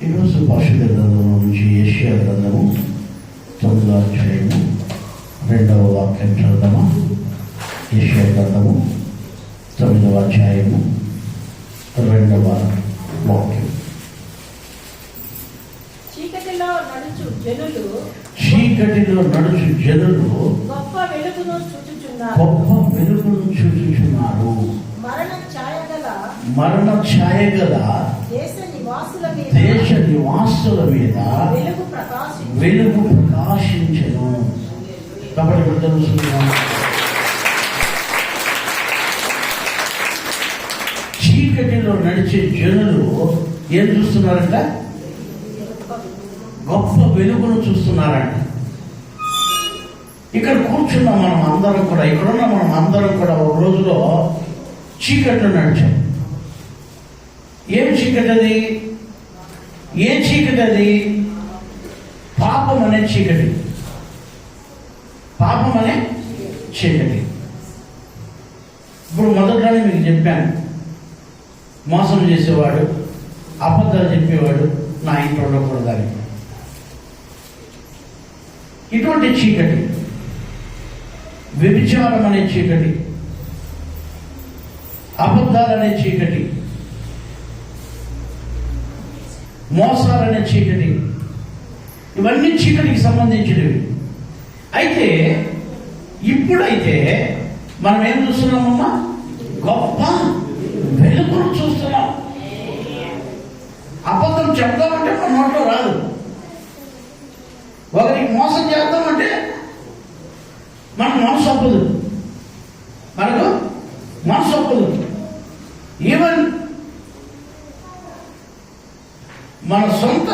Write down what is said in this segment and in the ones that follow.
ఈరోజు పరిశుద్ధ గ్రంథము నుంచి యెషయా గ్రంథము 9వ అధ్యాయము 2వ వాక్యం చదువుదామా. యెషయా గ్రంథము 9వ అధ్యాయము 2వ వాక్యం. చీకటిలో నడుచు జనులు గొప్ప వెలుగును చూచుచున్నారు. మరణ ఛాయగల దేశ నివాసుల మీద వెలుగు ప్రకాశించెను. కాబట్టి తెలుసుకున్నాను, చీకటిలో నడిచే జనులు ఏం చూస్తున్నారంట? గొప్ప వెలుగును చూస్తున్నారంట. ఇక్కడ కూర్చున్న మనం అందరం కూడా, ఇక్కడున్న మనం అందరం కూడా ఒక రోజులో చీకట్లో నడిచాం. ఏం చీకటి అది? ఏ చీకటి అది? పాపం అనే చీకటి. పాపం అనే చీకటి. ఇప్పుడు మొదట్లోనే మీకు చెప్పాను, మోసం చేసేవాడు, అబద్ధాలు చెప్పేవాడు నా ఇంట్లో ఉండకూడదని. ఇటువంటి చీకటి, వ్యభిచారం అనే చీకటి, అబద్ధాలనే చీకటి, మోసాలనే చీకటి, ఇవన్నీ చీకటికి సంబంధించినవి. అయితే ఇప్పుడైతే మనం ఏం చూస్తున్నామమ్మా? గొప్ప వెలుగును చూస్తున్నాం. అబద్ధం చెప్తామంటే మన నోట్లో రాదు. ఒకరికి మోసం చేద్దామంటే మనకు మనసు ఒప్పదు. ఈవెన్ మన సొంత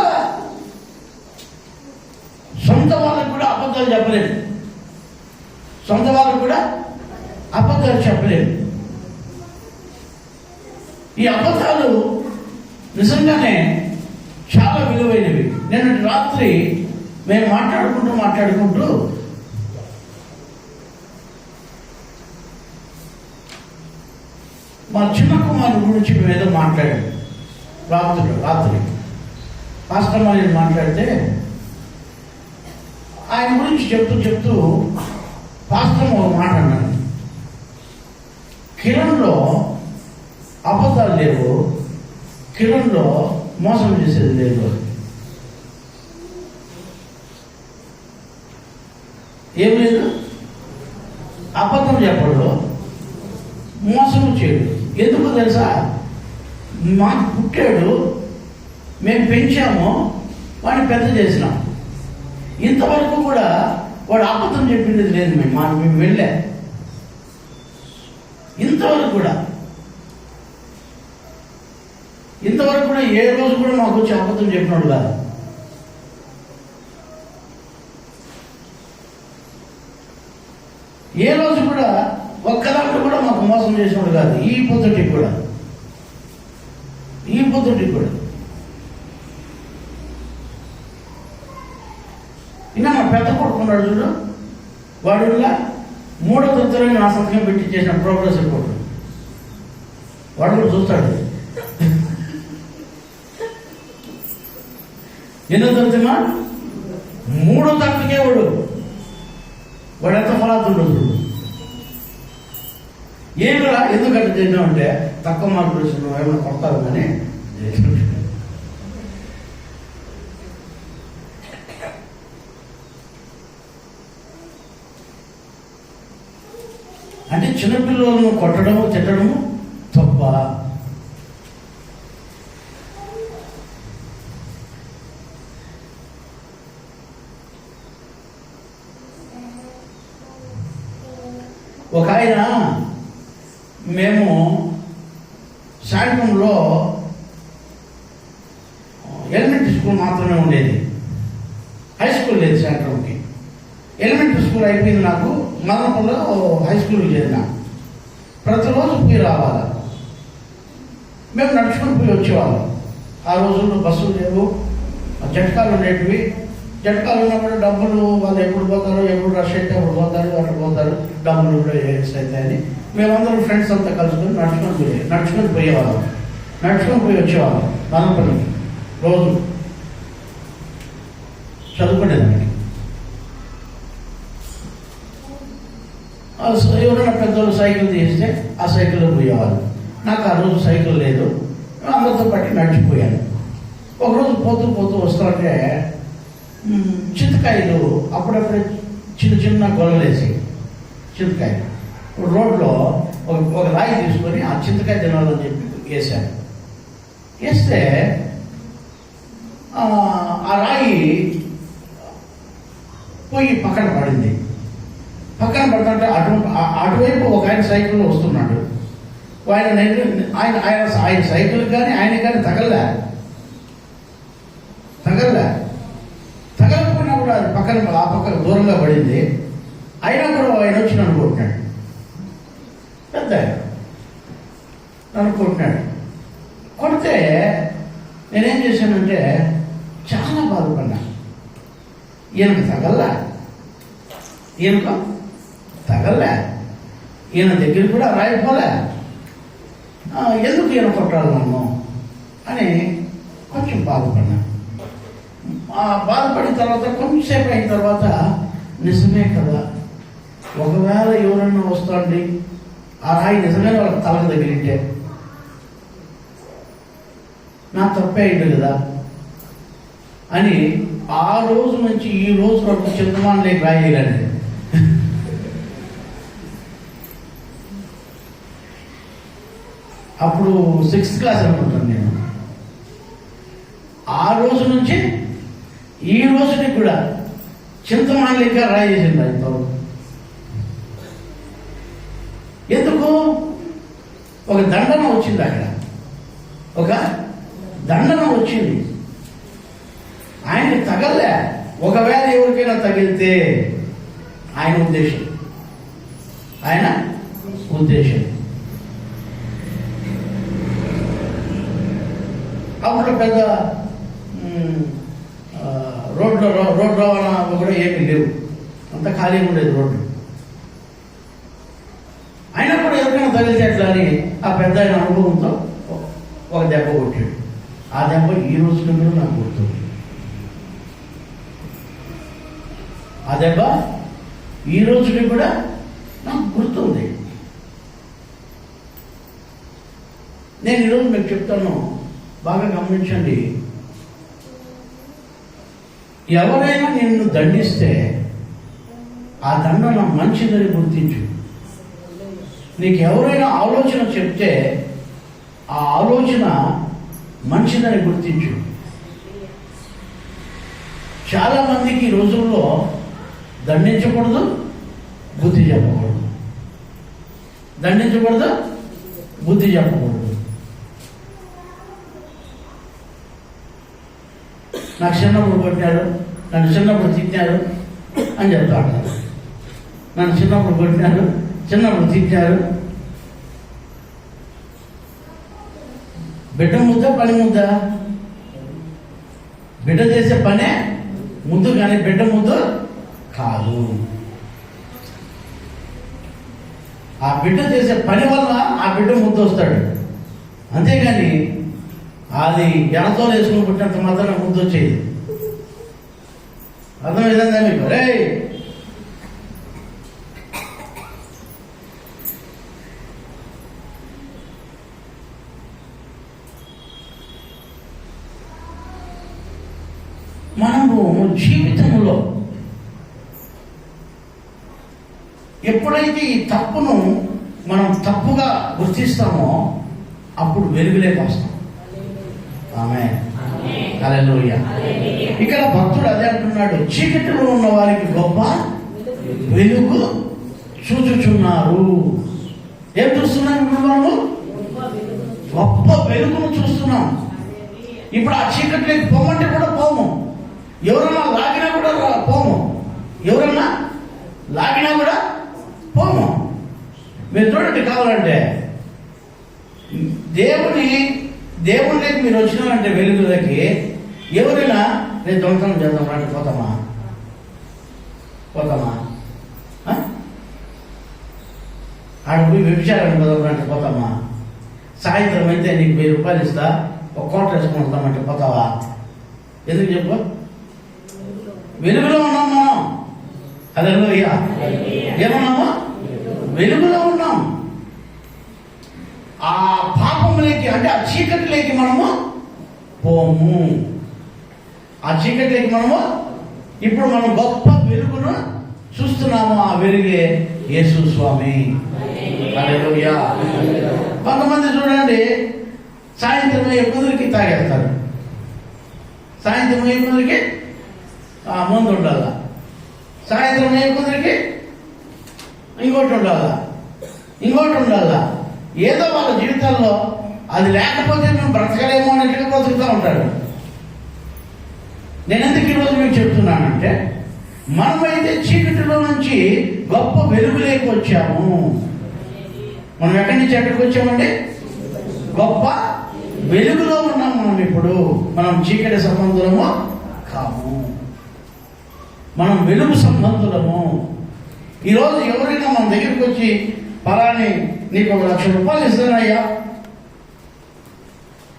వాళ్ళకు కూడా అబద్ధాలు చెప్పలేదు. ఈ అబద్ధాలు నిజంగానే చాలా విలువైనవి. నిన్నటి రాత్రి మేము మాట్లాడుకుంటూ మా చిన్న కుమారుడు గురించి మేము ఏదో మాట్లాడాం. రాత్రి పాస్టర్ నేను మాట్లాడితే ఆయన గురించి చెప్తూ పాస్టర్ ఒక మాట అన్నాను, కిరణ్లో అబద్ధాలు లేవు, కిరణ్లో మోసం చేసేది లేదు. ఏం లేదు, అబద్ధం చెప్పడు, మోసం చేయడు. ఎందుకు తెలుసా? మాకు పుట్టాడు, మేము పెంచాము, వాడిని పెద్ద చేసినాం. ఇంతవరకు కూడా వాడు అబద్ధం చెప్పింది లేదు. మేము వెళ్ళా ఇంతవరకు కూడా ఏ రోజు కూడా మాకు వచ్చి అబద్ధం చెప్పినాడు కాదు. ఏ రోజు కూడా ఒక్కదాంట్లో కూడా మాకు మోసం చేసినాడు కాదు. ఈ పొద్దుటికి కూడా ఇంకా మా పెద్ద కొడుకున్నాడు చూడు, వాడు 3వ తరగతిలో నా సంతకం పెట్టి చేసిన ప్రోగ్రెస్ రిపోర్ట్ వాడు కూడా చూస్తాడు. ఎన్నో తరగతిమా? 3వ తరగతికే వాడు ఎంత ఫలాతుండదు. ఏమిరా ఎందుకంటే చేసినామంటే తక్కువ మార్కులు వచ్చిన ఏమైనా కొడతారు కానీ అంటే చిన్నపిల్లలను కొట్టడము తిట్టడము తప్ప. ఒక ఆయన, మేము శాంతంలో ఎలిమెంటరీ స్కూల్ మాత్రమే ఉండేది, హై స్కూల్ లేదు శాంతంకి. ఎలిమెంటరీ స్కూల్ అయిపోయింది, నాకు మదనపల్లిలో హై స్కూల్కి చేరిన. ప్రతిరోజు పోయి రావాలి, మేము నడుచుకుని పోయి వచ్చేవాళ్ళం. ఆ రోజుల్లో బస్సులు లేవు, జట్కాలు ఉండేటివి. జట్కాలు ఉన్నప్పుడు డబ్బులు వాళ్ళు ఎప్పుడు పోతారో, ఎప్పుడు రష్ అయితే అప్పుడు పోతారు, డబ్బులు కూడా వేస్ట్ అవుతాయని మేమందరం ఫ్రెండ్స్ అంతా కలుసుకొని నడుచుకొని పోయేవాళ్ళం. నడుచుకొని పోయి వచ్చేవాళ్ళం మదనపల్లికి రోజు. చదువుకునేదానికి. ఎవరైనా పెద్దోళ్ళు సైకిల్ తీస్తే ఆ సైకిల్లో పోయేవాళ్ళు. నాకు ఆ రోజు సైకిల్ లేదు, అందరితో పాటు నడిచిపోయాను. ఒకరోజు పోతూ పోతూ వస్తుంటే చింతకాయలు అప్పుడప్పుడే చిన్న చిన్న గొల్లలేసి చింతకాయలు రోడ్లో ఒక రాయి తీసుకొని ఆ చింతకాయ తినాలని చెప్పి వేశాను. వేస్తే ఆ రాయి పోయి పక్కన పడింది. పక్కన పడుతుంటే అటువైపు ఒక ఆయన సైకిల్లో వస్తున్నాడు. ఆయన సైకిల్ కానీ ఆయన కానీ తగలకపోయినా కూడా అది ఆ పక్కన దూరంగా పడింది. అయినా కూడా ఆయన వచ్చి నన్ను కొట్టినాడు. పెద్ద నన్ను కొట్టినాడు. కొడితే నేనేం చేశానంటే చాలా బాధపడ్డా. ఈయనకు తగల్లా, ఈయన దగ్గర కూడా రాయిపోలే, ఎందుకు ఈయన కొట్టాలి నన్ను అని కొంచెం బాధపడ్డా. బాధపడిన తర్వాత కొంచెంసేపు అయిన తర్వాత నిజమే కదా, ఒకవేళ ఎవరన్నా వస్తాండి ఆ రాయి నిజంగానే వాళ్ళకి తలకు తగిలింటే నా తప్పే అయింది కదా అని ఆ రోజు నుంచి ఈ రోజు వరకు చింతమానలేక రాయలేదండి. అప్పుడు 6th క్లాస్ అనుకుంటాను నేను. ఆ రోజు నుంచి ఈ రోజుకి కూడా చింతమానలేక రాయి చేసింది ఆయనతో. ఎందుకు? ఒక దండన వచ్చింది, అక్కడ ఒక దండన వచ్చింది. ఆయనకి తగలే, ఒకవేళ ఎవరికైనా తగిలితే ఆయన ఉద్దేశం. అప్పుడు పెద్ద రోడ్డు రవాణా కూడా ఏమీ లేవు, అంత ఖాళీగా ఉండేది రోడ్డు. అయినా కూడా ఎవరికైనా తగిలితే ఎట్లా అని ఆ పెద్ద ఆయన అనుభవంతో ఒక దెబ్బ కొట్టాడు. ఆ దెబ్బ ఈ రోజున కూడా నాకు గుర్తుంది. ఆ దెబ్బ ఈ రోజుకి కూడా నాకు గుర్తుంది. నేను ఈరోజు మీకు చెప్తాను, బాగా గమనించండి. ఎవరైనా నిన్ను దండిస్తే ఆ దండన మంచిదని గుర్తించు. నీకు ఎవరైనా ఆలోచన చెప్తే ఆ ఆలోచన మంచిదని గుర్తించు. చాలా మందికి ఈ రోజుల్లో దండించకూడదు, బుద్ధి చెప్పకూడదు. నాకు చిన్నప్పుడు కొట్టినాడు, నన్ను చిన్నప్పుడు తిట్టారు అని చెప్తా ఉంటారు. నన్ను చిన్నప్పుడు కొట్టినాడు, చిన్నప్పుడు తిట్టారు. బిడ్డ ముద్ద పని ముద్ద? బిడ్డ చేసే పనే ముద్దు, కానీ బిడ్డ ముద్దు కాదు. ఆ బిడ్డ చేసే పని వల్ల ఆ బిడ్డ ముద్దు వస్తాడు, అంతేగాని అది ఎడతో వేసుకుని పుట్టినంత మాత్రం ముద్దు వచ్చేది. అర్థమైందా మీకు? రే మనము జీవితంలో ఎప్పుడైతే ఈ తప్పును మనం తప్పుగా గుర్తిస్తామో అప్పుడు వెలుగులేకి వస్తాం. ఆమేన్, హల్లెలూయా. ఇక్కడ భక్తుడు అదే అంటున్నాడు, చీకటిలో ఉన్న వారికి గొప్ప వెలుగు చూచుచున్నారు. ఏం చూస్తున్నాం ఇప్పుడు మనము? గొప్ప వెలుగును చూస్తున్నాం. ఇప్పుడు ఆ చీకటిలోకి పోమంటే కూడా పోము. ఎవరన్నా లాగినా కూడా పోము. మీరు చూడండి, కావాలంటే దేవుడికి మీరు వచ్చినారంటే వెలుగులకి, ఎవరైనా నేను దొంగతనం చేద్దాం అంటే పోతామా? ఆడ పోయి వ్యభిచారాన్ని పోదాం అంటే పోతామా? సాయంత్రం అయితే నీకు 1000 రూపాయలు ఇస్తా, ఒక కోట వేసుకుని వస్తామంటే పోతావా? ఎందుకు చెప్పు? వెలుగులో ఉన్నాం మనం. హల్లెలూయా. ఏమన్నాము? వెలుగులో ఉన్నాం. ఆ పాపంలోకి అంటే ఆ చీకటిలోకి మనము పోము. ఆ చీకటిలోకి మనము ఇప్పుడు మనం గొప్ప వెలుగును చూస్తున్నాము. ఆ వెలుగే యేసు స్వామి. హల్లెలూయా. కొంతమంది చూడండి, సాయంత్రం ఎక్కుదరికి తాగేస్తారు. సాయంత్రం ఎక్కుదరికి ముందు ఉండాల, సాయంత్రం ఎక్కుదరికి ఇంకోటి ఉండాలా, ఇంకోటి ఉండాలా. ఏదో వాళ్ళ జీవితాల్లో అది లేకపోతే మేము బ్రతకలేము అన్నట్టుగా బ్రతుకుతూ ఉంటాడు. నేను ఎందుకు ఈరోజు మీకు చెప్తున్నానంటే, మనమైతే చీకటిలో నుంచి గొప్ప వెలుగులోకి వచ్చాము. మనం ఎక్కడి నుంచి ఎక్కడికి వచ్చామండి? గొప్ప వెలుగులో ఉన్నాం మనం. ఇప్పుడు మనం చీకటి సంబంధులము కాము, మనం వెలుగు సంబంధులము. ఈరోజు ఎవరైనా మన దగ్గరికి వచ్చి, పలాని నీకు 1,00,000 రూపాయలు ఇస్తానయ్యా,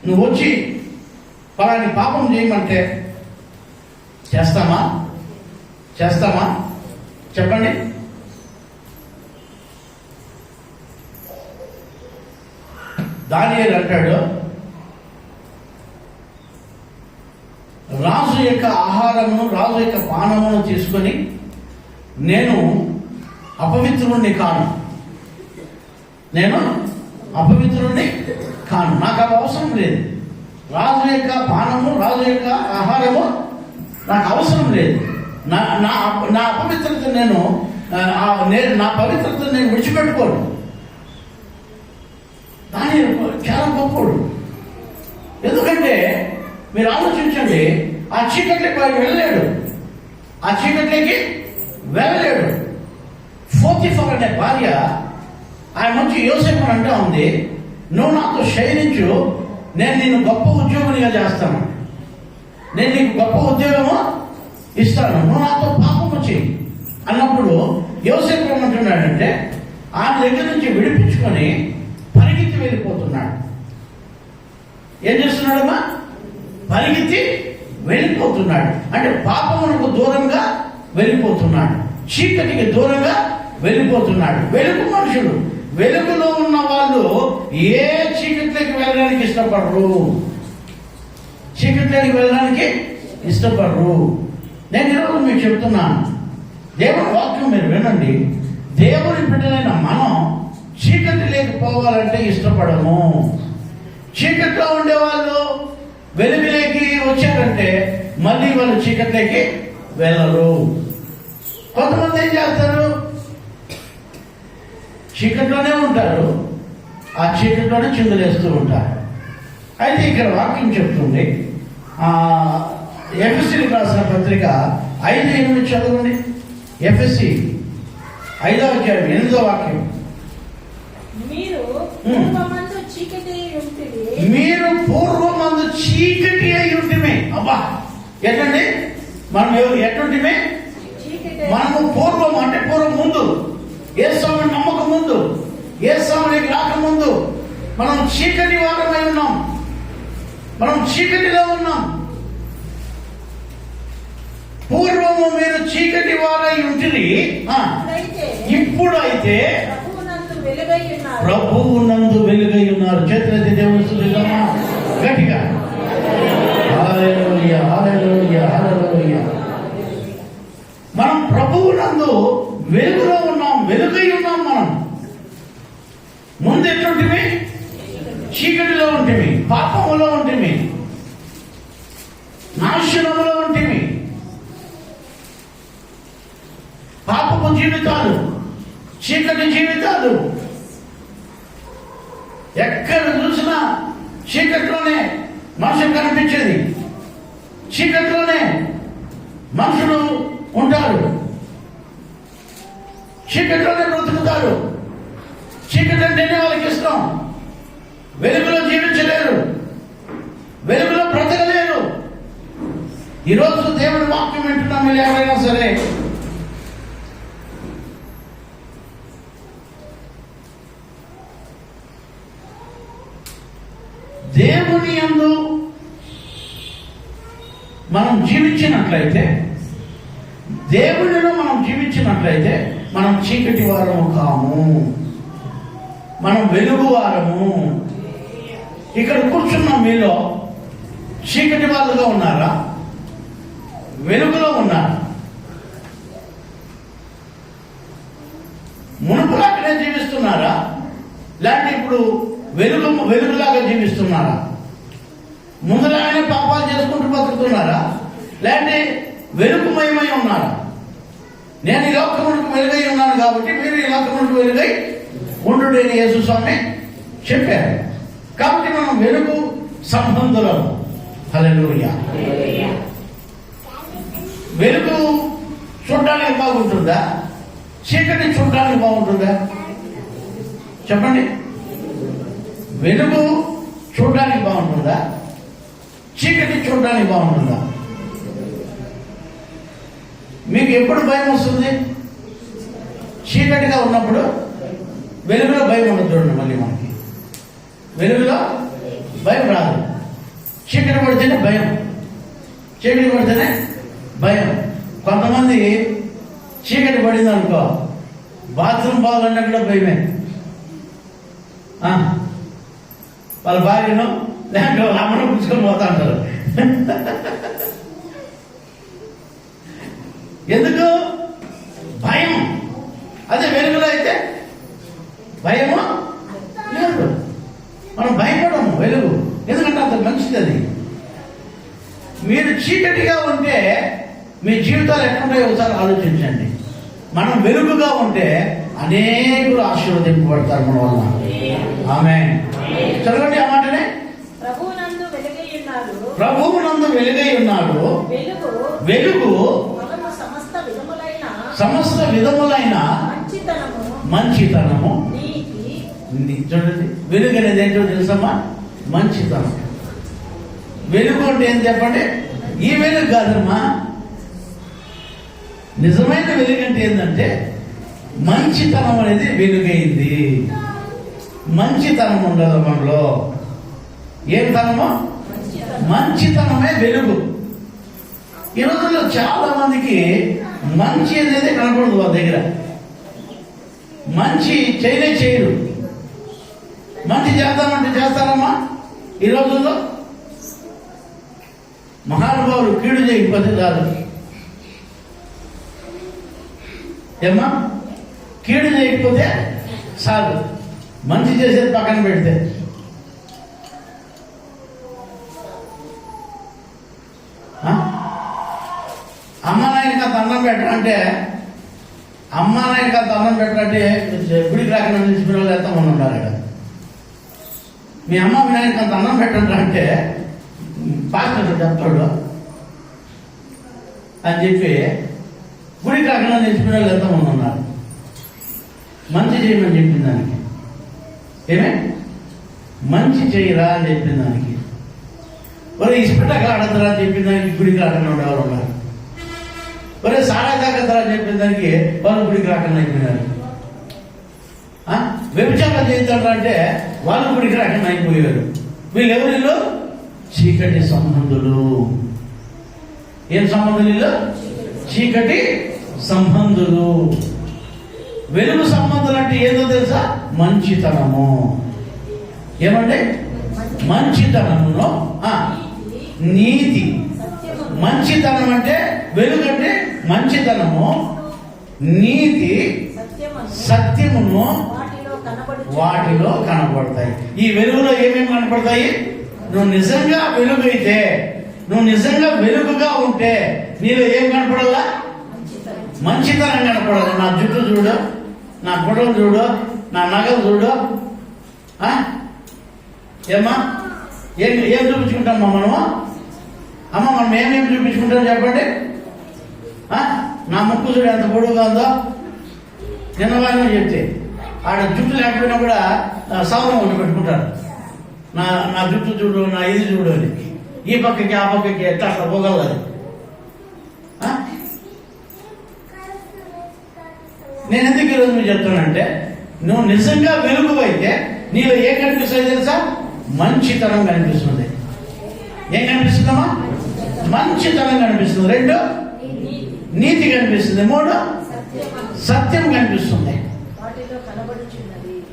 నువ్వు వచ్చి పలాని పాపం చేయమంటే చేస్తామా? చేస్తామా? చెప్పండి. దానియేలు అంటాడు, రాజు యొక్క ఆహారమును, రాజు యొక్క పానమును తీసుకొని నేను అపవిత్రుణ్ణి కాను, నేను అపవిత్రుణ్ణి కాను, నాకు అవి అవసరం లేదు. రాజు యొక్క పానము, రాజు యొక్క ఆహారము నాకు అవసరం లేదు. నా అపవిత్రత నేను నా పవిత్రతను నేను విడిచిపెట్టుకోను. దాని చాలా గొప్పడు. ఎందుకంటే మీరు ఆలోచించండి, ఆ చీకట్లోకి వాడు వెళ్ళలేడు, ఆ చీకట్లోకి వెళ్ళలేడు. పోతీఫర్ అనే భార్య ఆయన మంచి యోసేపు అంటూ ఉంది, నువ్వు నాతో శయనించు, నేను నిన్ను గొప్ప ఉద్యోగునిగా చేస్తాను, నేను నీకు గొప్ప ఉద్యోగము ఇస్తాను, నువ్వు నాతో పాపము చెయ్యి అన్నప్పుడు యోసేపు ఏమంటున్నాడంటే, ఆయన దగ్గర నుంచి విడిపించుకొని పరిగెత్తి వెళ్ళిపోతున్నాడు. ఏం చేస్తున్నాడమ్మా? పరిగెత్తి వెళ్ళిపోతున్నాడు. అంటే పాపమునకు దూరంగా వెళ్ళిపోతున్నాడు, చీకటికి దూరంగా వెళ్ళిపోతున్నాడు. వెలుగు మనుషులు, వెలుగులో ఉన్న వాళ్ళు ఏ చీకట్లోకి వెళ్ళడానికి ఇష్టపడరు, చీకట్లోకి వెళ్ళడానికి ఇష్టపడరు. నేను ఈరోజు మీకు చెప్తున్నాను, దేవుని వాక్యం మీరు వినండి. దేవుని బిడ్డలైన మనం చీకటి లేకపోవాలంటే ఇష్టపడము. చీకట్లో ఉండేవాళ్ళు వెలుగులోకి వచ్చారంటే మళ్ళీ వాళ్ళు చీకట్లోకి వెళ్ళరు. కొంతమంది ఏం చేస్తారు? చీకట్లోనే ఉంటారు, ఆ చీకట్లోనే చిందులేస్తూ ఉంటారు. అయితే ఇక్కడ వాక్యం చెప్తుంది, ఎఫ్ఎస్సీకి రాసిన పత్రిక 5:8 చదవండి. ఎఫ్ఎస్సీ 5వ అధ్యాయం 8వ వాక్యం. మీరు పూర్వమందు చీకటి అయి ఉంటిమే. అబ్బా, ఎట్లండి? మనం ఎట్లుంటిమే? మనము పూర్వం అంటే పూర్వం ముందు, యేసుని నమ్మక ముందు, యేసునికి రాకముందు మనం చీకటి వారమై ఉన్నాం, మనం చీకటిలో ఉన్నాం. పూర్వము మీరు చీకటి వారై ఉంటిరి, ఇప్పుడైతే ప్రభువు నందు వెలుగై ఉన్నారు. చేతులైతే దేవుని స్తుతిద్దామా గట్టిగా? హల్లెలూయా, హల్లెలూయా, హల్లెలూయా. మనం ప్రభువు నందు వెలుగులో ఉన్నాం, వెలుగై ఉన్నాం. మనం ముందు ఎట్లుంటిమి? చీకటిలో ఉంటిమి, పాపములో ఉంటిమి, నాశనములో ఉంటిమి. పాపపు జీవితాలు, చీకటి జీవితాలు. ఎక్కడ చూసినా చీకట్లోనే మనుషులు కనిపించేది, చీకట్లోనే మనుషులు ఉంటారు, చీకట్లోనే బ్రతుకుతారు. చీకటి అంటేనే వాళ్ళకి ఇష్టం. వెలుగులో జీవించలేరు, వెలుగులో బ్రతకలేరు. ఈరోజు దేవుని వాక్యం వింటున్నాం మీరు ఎవరైనా సరే, దేవుని యందు మనం జీవించినట్లయితే దేవుడిలో మనం జీవించినట్లయితే మనం చీకటి వారము కాము, మనం వెలుగు వారము. ఇక్కడ కూర్చున్న మీలో చీకటి వాళ్ళుగా ఉన్నారా, వెలుగులో ఉన్నారా? మునుపులాగానే జీవిస్తున్నారా, లేకపోతే ఇప్పుడు వెలుగులాగా జీవిస్తున్నారా? ముందులాగానే పాపాలు చేసుకుంటూ బతుకుతున్నారా, లేకపోతే వెలుగుమయమై ఉన్నారా? నేను ఈ లోకమునకు వెలుగై ఉన్నాను కాబట్టి మీరు ఈ లోకమునకు వెలుగై ఉండు అని యేసు స్వామి చెప్పారు. కాబట్టి మనం వెలుగు సంబంధులం. హల్లెలూయా. వెలుగు చూడడానికి బాగుంటుందా, చీకటి చూడడానికి బాగుంటుందా? చెప్పండి. వెలుగు చూడడానికి బాగుంటుందా, చీకటి చూడడానికి బాగుంటుందా? మీకు ఎప్పుడు భయం వస్తుంది? చీకటిగా ఉన్నప్పుడు. వెలుగులో భయం ఉండదు. చూడండి, మళ్ళీ మనకి వెలుగులో భయం రాదు. చీకటి పడితేనే భయం, చీకటి పడితేనే భయం. కొంతమంది చీకటి పడింది అనుకో, బాత్రూమ్ పోవాలన్నా కూడా భయమే. వాళ్ళ భార్యను లేక వాళ్ళ అమ్మను పుచ్చుకొని పోతా అంటారు. ఎందుకు? భయం. అదే వెలుగులో అయితే భయము లేదు, మనం భయపడము. వెలుగు ఎందుకంటే అంత మంచిది అది. మీరు చీకటిగా ఉంటే మీ జీవితాలు ఎట్లుంటాయో ఒకసారి ఆలోచించండి. మనం వెలుగుగా ఉంటే అనేకులు ఆశీర్వదింపబడతారు మన వల్ల. ఆమేన్. చదవండి ఆ మాటనే. ప్రభువునందు వెలుగై ఉన్నాడు, వెలుగు సమస్త విధములైన మంచితనము. చూడండి, వెలుగు అనేది ఏంటో తెలుసమ్మా? మంచితనం. వెలుగు అంటే ఏం చెప్పండి? ఈ వెలుగు కాదమ్మా. నిజమైన వెలుగు అంటే ఏంటంటే మంచితనం అనేది వెలుగైంది. మంచితనం ఉండదు మనలో. ఏం తనమో? మంచితనమే వెలుగు. ఈ రోజుల్లో చాలా మందికి మంచి అనేది కనపడదు. వాళ్ళ దగ్గర మంచి చేయరు. మంచి చేద్దామంటే చేస్తారమ్మా. ఈ రోజుల్లో మహానుభావులు కీడు చేయకపోతే కాదు. ఏమ్మా? కీడు చేయకపోతే చాలు, మంచి చేసేది పక్కన పెడితే. అమ్మ నాయనకి అంత అన్నం పెట్టాలంటే, అమ్మ నాయనకి అంత అన్నం పెట్టాలంటే గుడికి రాకుండా నిలిచిపోయిన వాళ్ళు ఎంతమంది ఉన్నారు ఇక్కడ. మీ అమ్మ మీ నాయనకి అంత అన్నం పెట్టండి అంటే పాస్టర్ చెప్తాడు అని చెప్పి గుడికి రాకుండా నిలిచిపోయిన వాళ్ళు ఎంతమంది ఉన్నారు. మంచి చేయమని చెప్పిన దానికి ఏమే మంచి చేయరా అని చెప్పిన దానికి, ఒరే ఇసుపెట్టక ఆడతారా అని చెప్పిన దానికి గుడికి రాకుండా ఉండేవారు ఉన్నారు. ఒరే సారా తాగతారా అని చెప్పిన దానికి వాళ్ళు గుడికి రాకుండా అయిపోయినారు. వ్యభిచారం చేస్తారా అంటే వాళ్ళు గుడికి రాకుండా అయిపోయారు. వీళ్ళెవరిలో? చీకటి సంబంధులు. ఏం సంబంధులు? చీకటి సంబంధులు. వెలుగు సంబంధులు అంటే ఏదో తెలుసా? మంచితనము. ఏమంటే మంచితనములో నీతి. మంచితనం అంటే వెలుగు అంటే మంచితనము, నీతి, సత్యమును వాటిలో కనపడతాయి. ఈ వెలుగులో ఏమేమి కనపడతాయి? నువ్వు నిజంగా వెలుగైతే, నువ్వు నిజంగా వెలుగుగా ఉంటే నీలో ఏం కనపడాలా? మంచితనం కనపడాలి. నా జుట్టు చూడు, నా బుడలు చూడు, నా నగలు చూడు. ఏమ్మా ఏం చూపించుకుంటామా మనము? అమ్మ మనం ఏమేమి చూపించుకుంటాం చెప్పండి. నా ముక్కు చూడు ఎంత పొడుగుగా ఉందో. నిన్నవాళ్ళని చెప్తే ఆడ జుట్టు లేకపోయినా కూడా సౌరం ఒకటి పెట్టుకుంటారు. నా జుట్టు చూడు, నా ఇది చూడు అని. ఈ పక్కకి ఆ పక్కకి ఎట్లా అట్లా పోగలదు అది. నేను ఎందుకు ఈరోజు మీరు చెప్తానంటే, నువ్వు నిజంగా వెలుగు అయితే నీలో ఏం కనిపిస్తుంది తెలుసా? మంచితనం కనిపిస్తుంది. ఏం కనిపిస్తుందమ్మా? మంచితనం కనిపిస్తుంది. రెండు నీతి కనిపిస్తుంది. 3 సత్యం కనిపిస్తుంది.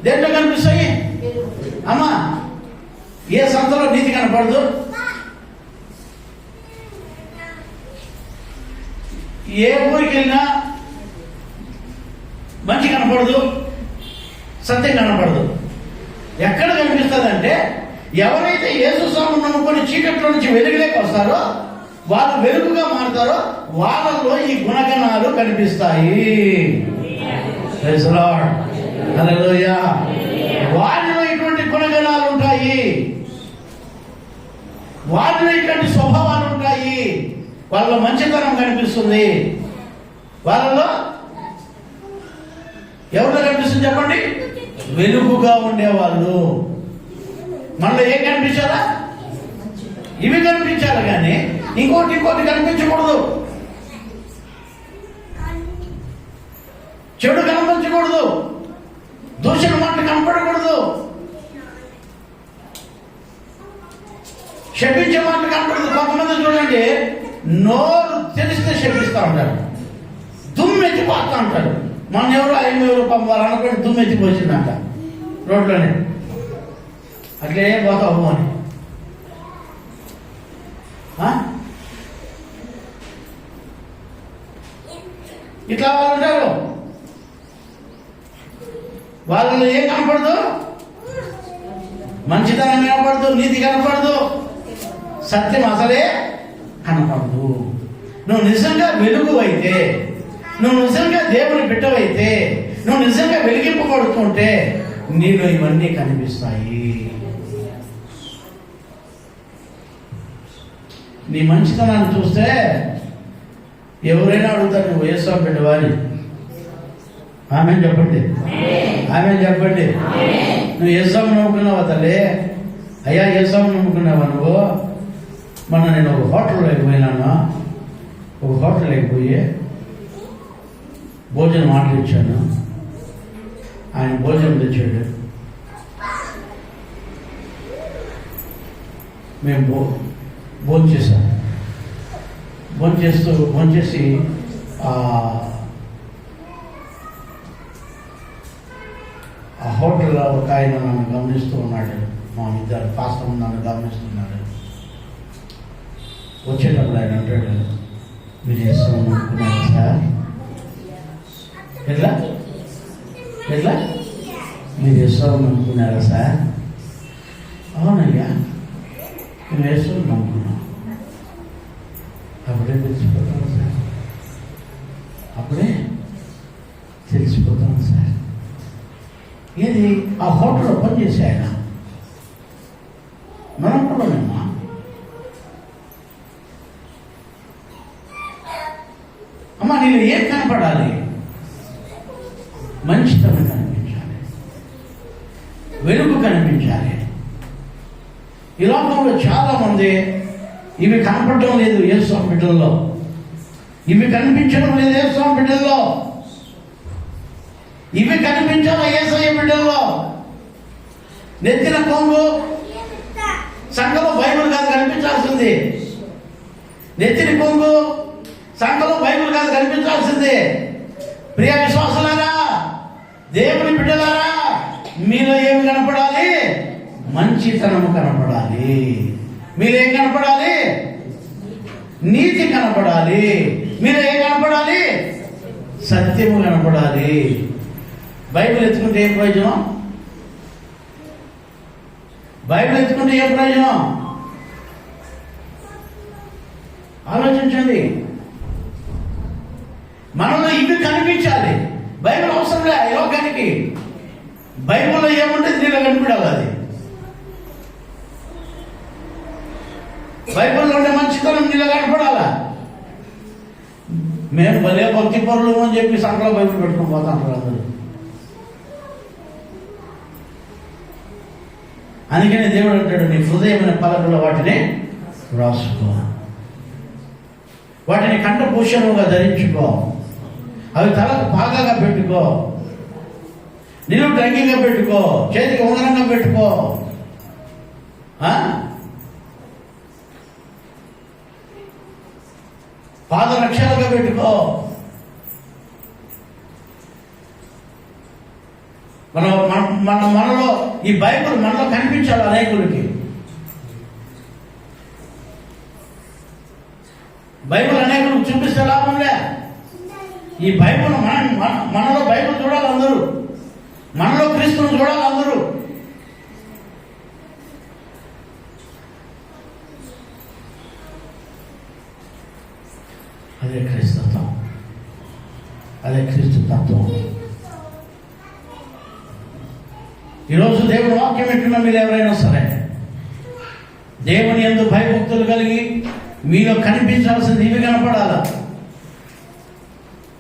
దేంట్లో కనిపిస్తాయి అమ్మా? ఏ సంతలో నీతి కనపడదు, ఏ ఊరికి వెళ్ళినా మంచి కనపడదు, సత్యం కనపడదు. ఎక్కడ కనిపిస్తుంది అంటే ఎవరైతే యేసు స్వామిని నమ్ముకొని చీకట్లో నుంచి వెలుగులోకి వస్తారో, వాళ్ళు వెలుగుగా మారుతారో వాళ్ళలో ఈ గుణగణాలు కనిపిస్తాయి. ప్రైజ్ ది లార్డ్, హల్లెలూయా. వారిలో ఇటువంటి గుణగణాలు ఉంటాయి, వారిలో ఇటువంటి స్వభావాలు ఉంటాయి. వాళ్ళలో మంచితనం కనిపిస్తుంది. వాళ్ళలో ఎవరిలో కనిపిస్తుంది చెప్పండి? వెలుగుగా ఉండేవాళ్ళు. మనలో ఏం కనిపించాలా? ఇవి కనిపించాలి కానీ ఇంకోటి కనిపించకూడదు. చెడు కనిపించకూడదు, దూషణ మాట కనపడకూడదు, శపించే మాట కనపడదు. కొంతమంది చూడండి, నోరు తెలిస్తే శపిస్తూ ఉంటారు, దుమ్మెత్తిపోతూ ఉంటారు. మన ఎవరు 5,000 రూపాయలు వారు అనుకోండి, దుమ్మెత్తిపోయిందంట రోడ్లోనే, అట్లే పోతావు అని. ఇట్లా వాళ్ళు ఉంటారు. వాళ్ళలో ఏం కనపడదు? మంచితనం కనపడదు, నీతి కనపడదు, సత్యం అసలే కనపడదు. నువ్వు నిజంగా వెలుగు అయితే, నువ్వు నిజంగా దేవుని బిడ్డవైతే, నువ్వు నిజంగా వెలిగింపబడుతుంటే నీలో ఇవన్నీ కనిపిస్తాయి. నీ మంచితనాన్ని చూస్తే ఎవరైనా అడుగుతారు, నువ్వు యేసు బిడ్డవా అని. ఆమె చెప్పండి, ఆమె చెప్పండి. నువ్వు యేసు నమ్ముకున్నావా తల్లి? అయ్యా యేసు నమ్ముకున్నావా నువ్వు? మొన్న నేను ఒక హోటల్లోకి పోయినాను. ఒక హోటల్లోకి పోయి భోజనం ఆర్డర్ ఇచ్చాను. ఆయన భోజనం తెచ్చాడు. మేము భోంచేసాం. భోంచేసి ఆ హోటల్లో ఒక ఆయన నన్ను గమనిస్తూ ఉన్నాడు. మా ఇద్దరు పాస్టర్ నన్ను గమనిస్తున్నాడు. వచ్చేటప్పుడు ఆయన అంటాడు, మీరు చేస్తాం అనుకున్నారా సార్? ఎట్లా మీరు వేస్తామని అనుకున్నారా సార్? అవునయ్యా, మేము వేస్తామని అనుకున్నాం. అప్పుడే తెలిసిపోతాను సార్, అప్పుడే తెలిసిపోతాను సార్. ఏది ఆ హోటల్లో పనిచేసే ఆయన మనం కూడానేమ్మా. అమ్మా, నేను ఏం కనపడాలి? మంచితనం కనిపించాలి, వెలుగు కనిపించాలి. ఈ లోకంలో చాలా మంది ఇవి కనపడటం లేదు యేసు బిడ్డల్లో, ఇవి కనిపించడం లేదు యేసు బిడ్డల్లో, ఇవి కనిపించాలి యేసయ్య బిడ్డల్లో. నెత్తిన కొంగు సంఘంలో బైబిల్ కాదు కనిపించాల్సింది. నెత్తిన కొంగు సంఘంలో బైబిల్ కాదు కనిపించాల్సింది. ప్రియ విశ్వాసులారా, దేవుని బిడ్డలారా, మీలో ఏమి కనపడాలి? మంచితనము కనపడాలి. మీలో ఏం కనపడాలి? నీతి కనపడాలి. మీలో ఏం కనపడాలి? సత్యము కనపడాలి. బైబిల్ ఎత్తుకుంటే ఏం ప్రయోజనం? బైబిల్ ఎత్తుకుంటే ఏం ప్రయోజనం? ఆలోచించండి. మనలో ఇవి కనిపించాలి. బైబిల్ అవసరం లే ఈ లోకానికి. బైబిల్లో ఏముంటుంది నీలో కనిపించాలి. అది బైబిల్లో ఉండే మంచితనం నీలో కనపడాలా. మేము భలే భక్తి పరులు అని చెప్పి సంకలో బైబిల్ పెట్టుకుని పోతాం అందరూ. అందుకనే దేవుడు అంటాడు, నీ హృదయమైన పలకలో వాటిని రాసుకో, వాటిని కంఠభూషణంగా ధరించుకో, అవి తలకు పాగాగా పెట్టుకో, నిలువు టంగిగా పెట్టుకో, చేతికి ఉంగరంగా పెట్టుకో. పాదరక్షలుగా పెట్టుకో. మనలో ఈ బైబిల్ మనలో కనిపించాలి అనేకులకి. బైబిల్ అనేకులకు చూపిస్తే లాభంలే. ఈ బైబిల్ మనలో బైబిల్ చూడాలి అందరూ, మనలో క్రీస్తును చూడాలి అందరూ. అదే క్రీస్తుత్వం, అదే క్రీస్తు తత్వం. ఈరోజు దేవుని వాక్యం వింటున్న మీరు ఎవరైనా సరే, దేవుని యందు భయభక్తులు కలిగి మీలో కనిపించాల్సింది ఇవి కనపడాలా.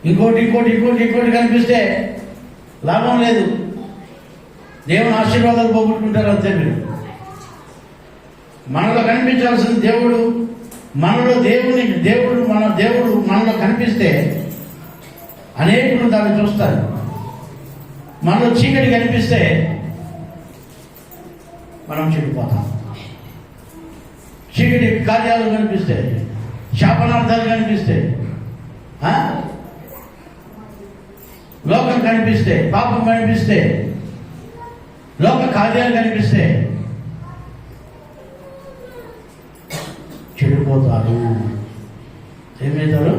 ఇంకోటి కనిపిస్తే లాభం లేదు. దేవుని ఆశీర్వాదాలు పోగొట్టుకుంటారు అంతే మీరు. మనలో కనిపించాల్సింది దేవుడు. మనలో దేవుడు మనలో కనిపిస్తే అనేకులు దాన్ని చూస్తారు. మనలో చీకటి కనిపిస్తే మనం చెడిపోతాం. చీకటి కార్యాలు కనిపిస్తే, శాపనార్థాలు కనిపిస్తే, లోకం కనిపిస్తే, పాపం కనిపిస్తే, లోక కార్యాలు కనిపిస్తే చెడిపోతారు. ఏమవుతారు?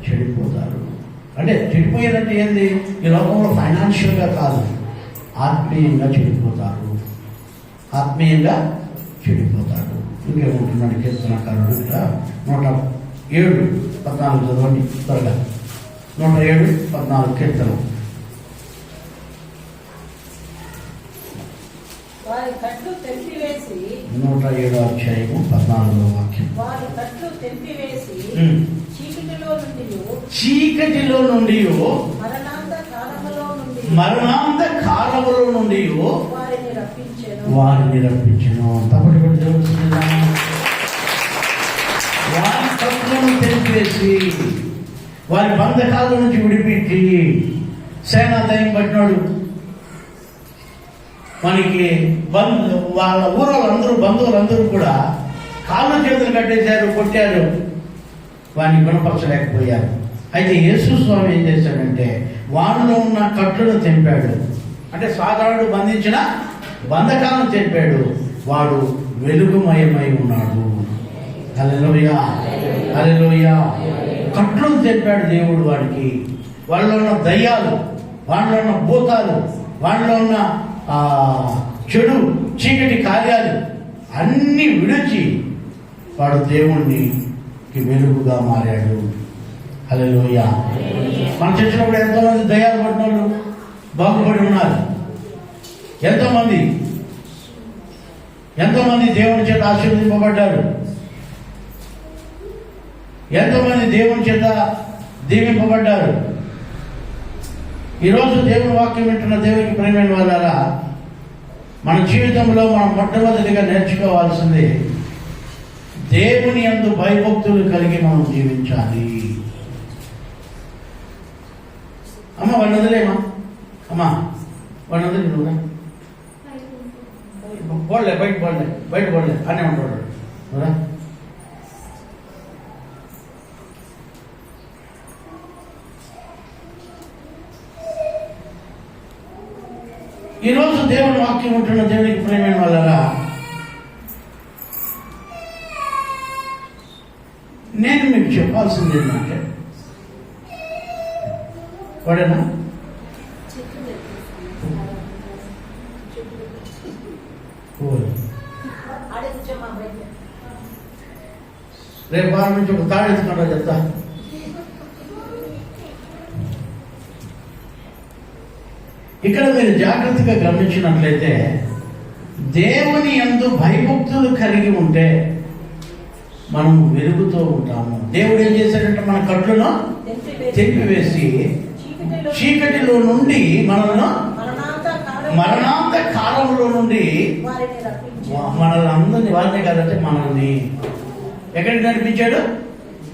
చెడిపోతారు. అంటే చెడిపోయేదంటే ఏంది? ఈ లోకంలో ఫైనాన్షియల్గా కాదు, ఆత్మీయంగా చెడిపోతారు. ఆత్మీయంగా చెడిపోతారు. ఇంకేముంటున్నాడు కీర్తనకారుడు? 107:14 చదవండి త్వరగా. 107:14 కీర్తన. వారి కట్లు తెంపివేసి, 107వ అధ్యాయము 14వ వాక్యం. వారి కట్లు తెంపివేసి చీకటిలో నుండి మరణాంత కాలములో నుండి వారిని రప్పించెను. తప్పటి కూడా జరుగుతుందా? వారి కట్లను తెంపివేసి వారి బంధకాల నుంచి విడిపించి, సేనాదయం పట్టినాడు. మనకి వాళ్ళ ఊరోళ్ళందరూ, బంధువులందరూ కూడా కాళ్ళు చేతులు కట్టేశారు, కొట్టారు, వాడిని గుణపరచలేకపోయారు. అయితే యేసు స్వామి ఏం చేశాడంటే వాడిలో ఉన్న కట్టును తెంపాడు. అంటే సాధారణుడు బంధించిన బంధకాలను తెంపాడు. వాడు వెలుగుమయమై ఉన్నాడు. హల్లెలూయా, హల్లెలూయా. కట్టును తెంపాడు దేవుడు వాడికి. వాళ్ళలో ఉన్న దయ్యాలు, వాళ్ళలో ఉన్న భూతాలు, వాళ్ళలో ఉన్న చెడు చీకటి కార్యాలు అన్నీ విడిచి వాడు దేవునికి వెలుగుగా మారాడు. హల్లెలూయా. మన చర్చిలో కూడా ఎంతోమంది దయ్యాలు పడిన వాళ్ళు బాగుపడి ఉన్నారు. ఎంతోమంది దేవుని చేత ఆశీర్వదింపబడ్డారు. ఎంతోమంది దేవుని చేత దీవింపబడ్డారు. ఈరోజు దేవుని వాక్యం వింటున్న దేవునికి ప్రేమైన వాళ్ళారా, మన జీవితంలో మనం మొట్టమొదటిగా నేర్చుకోవాల్సింది దేవుని యందు భయభక్తులు కలిగి మనం జీవించాలి. అమ్మ వాడిని వదిలేమా? అమ్మా వాడిని వదిలే, నువ్వు పోలే, బయట పోలే అనే ఉంటాడు. నువ్వురా. ఈరోజు దేవుని వాక్యం ఉంటున్న దేవునికి ప్రేమైన వాళ్ళరా, నేను మీకు చెప్పాల్సింది ఏంటంటే, వాడేనా రేపు వారం నుంచి ఒక తాడెత్తుకుంటా చెప్తా. ఇక్కడ మీరు జాగ్రత్తగా గమనించినట్లయితే దేవుని యందు భయభక్తులు కలిగి ఉంటే మనం వెలుగుతూ ఉంటాము. దేవుడు ఏం చేశాడంటే మన కట్లను తెంపివేసి చీకటిలో నుండి మనల్ని మరణాంత కాలంలో నుండి మనల్ని అందరినీ, వారిని కాదంటే మనల్ని ఎక్కడికి నడిపించాడు?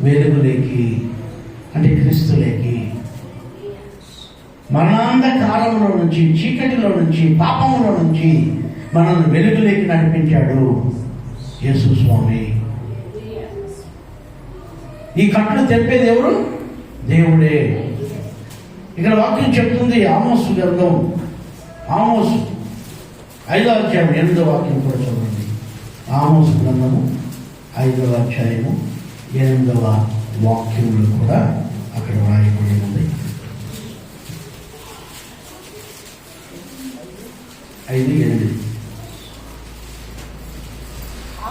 వెలుగులేకి, అంటే క్రీస్తులేకి. మరణాంత కాలంలో నుంచి, చీకటిలో నుంచి, పాపంలో నుంచి మనల్ని వెలుగులేకి నడిపించాడు యేసు స్వామి. ఈ కట్లు తెప్పేది ఎవరు? దేవుడే. ఇక్కడ వాక్యం చెప్తుంది, ఆమోసు గ్రంథం, ఆమోసు 5వ అధ్యాయం 8వ వాక్యం కూడా చూడండి. ఆమోసు గ్రంథము 5వ అధ్యాయము 8వ వాక్యంలో కూడా అక్కడ రాయబడి ఉంది. 5:8.